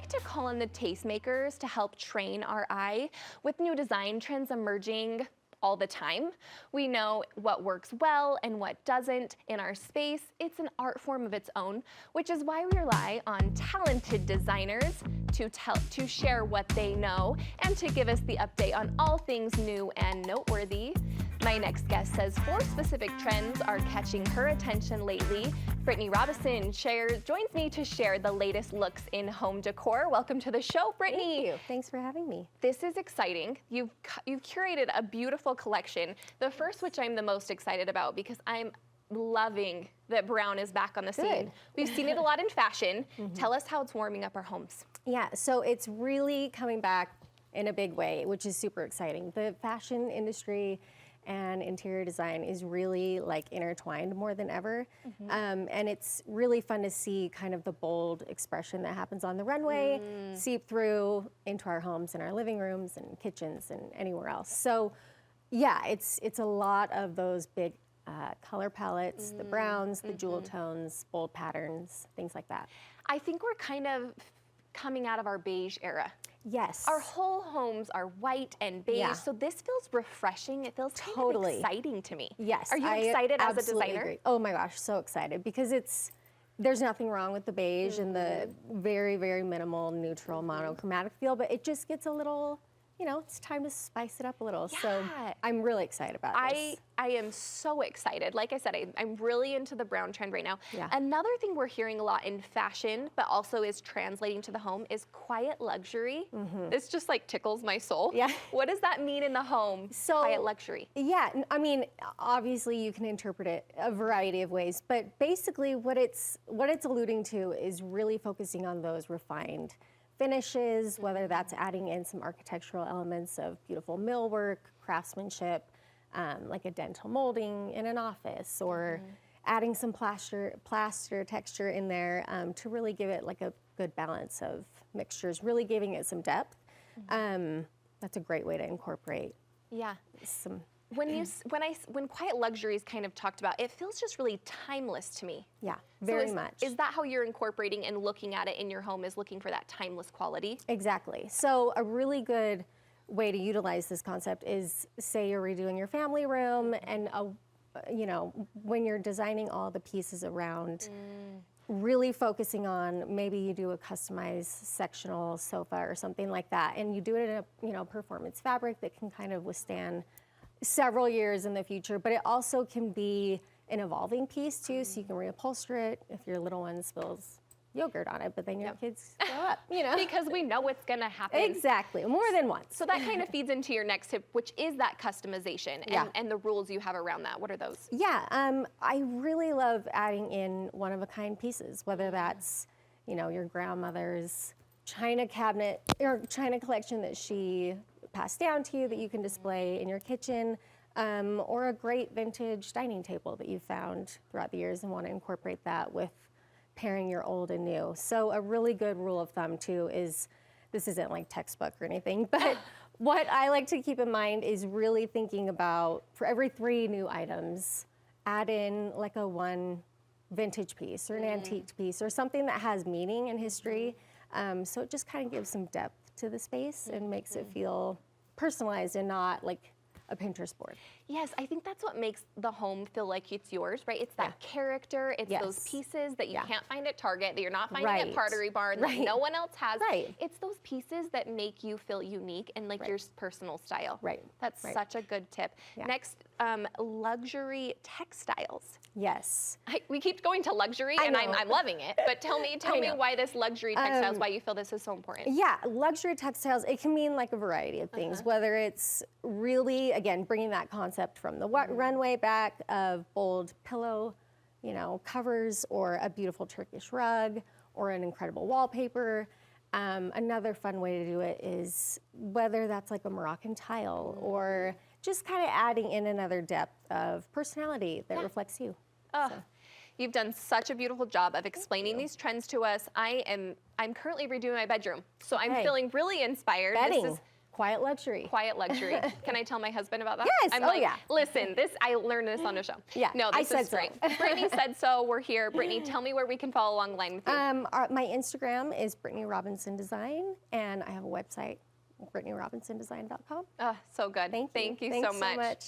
like to call on the tastemakers to help train our eye with new design trends emerging all the time. We know what works well and what doesn't in our space. It's an art form of its own, which is why we rely on talented designers to share what they know and to give us the update on all things new and noteworthy. My next guest says 4 specific trends are catching her attention lately. Brittanie Robinson joins me to share the latest looks in home decor. Welcome to the show, Brittanie. Thank you. Thanks for having me. This is exciting. You've curated a beautiful collection. The first, which I'm the most excited about because I'm loving that brown is back on the scene. We've seen it a lot in fashion. Tell us how it's warming up our homes. Yeah, so it's really coming back in a big way, which is super exciting. The fashion industry and interior design is really like intertwined more than ever. And it's really fun to see kind of the bold expression that happens on the runway seep through into our homes and our living rooms and kitchens and anywhere else. So yeah, it's a lot of those big color palettes, the browns, the jewel tones, bold patterns, things like that. I think we're kind of coming out of our beige era. Yes. Our whole homes are white and beige, so this feels refreshing. It feels kind of exciting to me. Yes. Are you excited as a designer? Agree. Oh my gosh, so excited because there's nothing wrong with the beige and the very, very minimal, neutral, monochromatic feel, but it just gets a little, you know, it's time to spice it up a little. So I'm really excited about this. I am so excited. Like I said, I'm really into the brown trend right now. Yeah. Another thing we're hearing a lot in fashion, but also is translating to the home, is quiet luxury. This just like tickles my soul. Yeah. What does that mean in the home, quiet luxury? Yeah, I mean, obviously you can interpret it a variety of ways, but basically what it's alluding to is really focusing on those refined finishes, whether that's adding in some architectural elements of beautiful millwork, craftsmanship, like a dental molding in an office, or adding some plaster texture in there to really give it like a good balance of mixtures, really giving it some depth. That's a great way to incorporate some. When quiet luxury is kind of talked about, it feels just really timeless to me. Yeah, very much. Is that how you're incorporating and looking at it in your home, is looking for that timeless quality? Exactly. So a really good way to utilize this concept is, say you're redoing your family room and you know, when you're designing all the pieces around, really focusing on, maybe you do a customized sectional sofa or something like that, and you do it in a, you know, performance fabric that can kind of withstand several years in the future, but it also can be an evolving piece too, so you can reupholster it if your little one spills yogurt on it, but then your kids grow up, you know. Because we know what's gonna happen. Exactly, more than once. So that kind of feeds into your next tip, which is that customization and the rules you have around that. What are those? Yeah, I really love adding in one-of-a-kind pieces, whether that's, you know, your grandmother's china cabinet or china collection that she passed down to you that you can display in your kitchen, or a great vintage dining table that you found throughout the years and want to incorporate that with pairing your old and new. So a really good rule of thumb too is, this isn't like textbook or anything, but what I like to keep in mind is really thinking about, for every 3 new items, add in like a 1 vintage piece or an antique piece or something that has meaning and history. So it just kind of gives some depth to the space and makes it feel personalized and not like a Pinterest board. Yes, I think that's what makes the home feel like it's yours, right? It's that character, it's those pieces that you can't find at Target, that you're not finding at Pottery Barn, that no one else has. It's those pieces that make you feel unique and like your personal style. That's such a good tip. Next, luxury textiles. Yes. We keep going to luxury and I'm loving it, but tell me why this luxury textiles, why you feel this is so important. Yeah, luxury textiles, it can mean like a variety of things, whether it's really, again, bringing that concept from the runway back of bold pillow, you know, covers, or a beautiful Turkish rug, or an incredible wallpaper. Another fun way to do it is whether that's like a Moroccan tile or just kind of adding in another depth of personality that reflects you. You've done such a beautiful job of explaining these trends to us. I'm currently redoing my bedroom, so I'm feeling really inspired. Bedding. quiet luxury. Quiet luxury. Can I tell my husband about that? Yes. I'm Oh, like, yeah. listen, I learned this on a show. Yeah, No, I this said is so. great. Brittanie said so. We're here. Brittanie, tell me where we can follow along the line with you. My Instagram is Brittanie Robinson Design, and I have a website, BrittaniRobinsonDesign.com. So good. Thank you. Thank you Thanks so much. So much.